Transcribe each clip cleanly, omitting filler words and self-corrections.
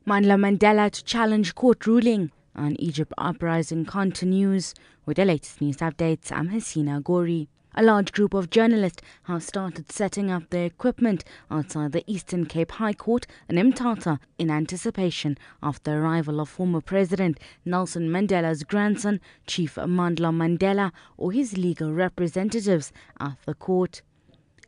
Mandla Mandela to challenge court ruling on Egypt uprising continues. With the latest news updates, I'm Hasina Gori. A large group of journalists have started setting up their equipment outside the Eastern Cape High Court in Mthatha in anticipation of the arrival of former President Nelson Mandela's grandson, Chief Mandla Mandela, or his legal representatives at the court.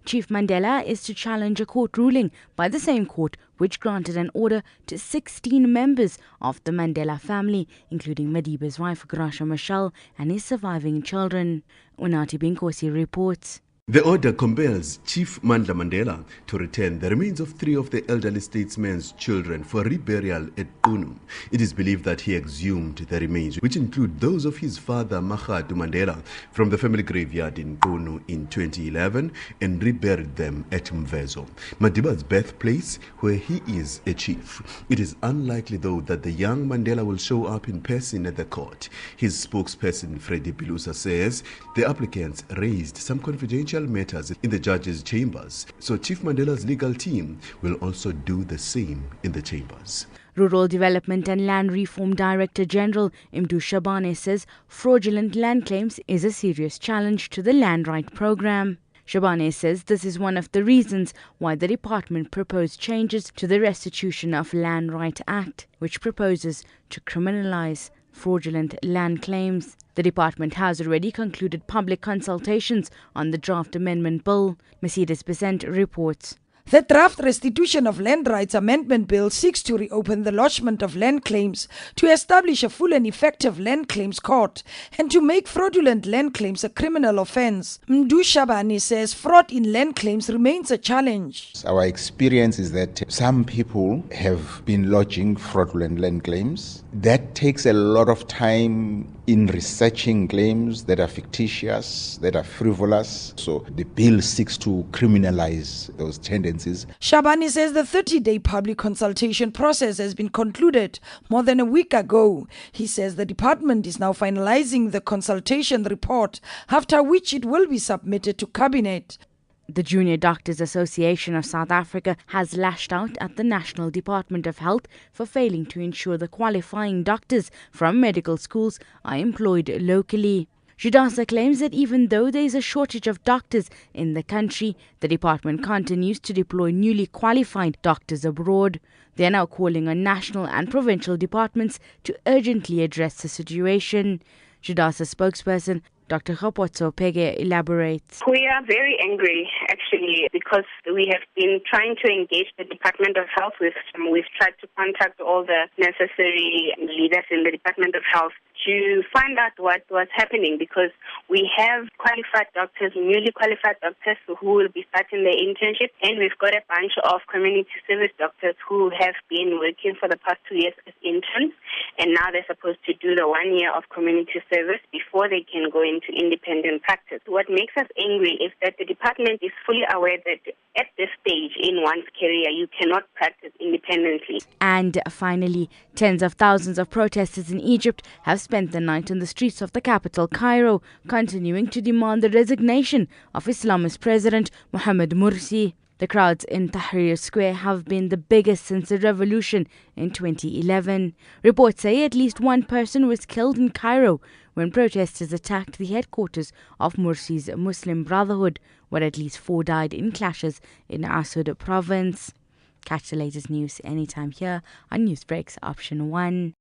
Chief Mandela is to challenge a court ruling by the same court which granted an order to 16 members of the Mandela family, including Madiba's wife Gracia Michelle and his surviving children. Unati Binkosi reports. The order compels Chief Mandla Mandela to return the remains of 3 of the elderly statesman's children for reburial at Qunu. It is believed that he exhumed the remains, which include those of his father Magadu Mandela, from the family graveyard in Qunu in 2011 and reburied them at Mvezo, Madiba's birthplace, where he is a chief. It is unlikely, though, that the young Mandela will show up in person at the court. His spokesperson, Freddy Pilusa, says the applicants raised some confidential matters in the judge's chambers, so Chief Mandela's legal team will also do the same in the chambers. Rural Development and Land Reform Director General Mdu Shabane says fraudulent land claims is a serious challenge to the Land Right Program. Shabane says this is one of the reasons why the department proposed changes to the Restitution of Land Right Act, which proposes to criminalize fraudulent land claims. The department has already concluded public consultations on the draft amendment bill. Mercedes Besant reports. The draft Restitution of Land Rights Amendment Bill seeks to reopen the lodgement of land claims, to establish a full and effective land claims court, and to make fraudulent land claims a criminal offence. Mdu Shabani says fraud in land claims remains a challenge. Our experience is that some people have been lodging fraudulent land claims. That takes a lot of time in researching claims that are fictitious, that are frivolous. So the bill seeks to criminalize those tendencies. Shabani says the 30-day public consultation process has been concluded more than a week ago. He says the department is now finalizing the consultation report, after which it will be submitted to Cabinet. The Junior Doctors Association of South Africa has lashed out at the National Department of Health for failing to ensure the qualifying doctors from medical schools are employed locally. Judasa claims that even though there is a shortage of doctors in the country, the department continues to deploy newly qualified doctors abroad. They are now calling on national and provincial departments to urgently address the situation. Judasa spokesperson Dr. Khopotso Pege elaborates. We are very angry, actually, because we have been trying to engage the Department of Health with them. We've tried to contact all the necessary leaders in the Department of Health to find out what's happening, because we have qualified doctors, newly qualified doctors who will be starting their internship, and we've got a bunch of community service doctors who have been working for the past 2 years as interns, and now they're supposed to do the 1 year of community service before they can go into independent practice. What makes us angry is that the department is fully aware that at this stage in one's career, you cannot practice independently. And finally, tens of thousands of protesters in Egypt have spent the night on the streets of the capital, Cairo, continuing to demand the resignation of Islamist President Mohamed Morsi. The crowds in Tahrir Square have been the biggest since the revolution in 2011. Reports say at least one person was killed in Cairo when protesters attacked the headquarters of Morsi's Muslim Brotherhood, where at least 4 died in clashes in Asud province. Catch the latest news anytime here on Newsbreak's Option 1.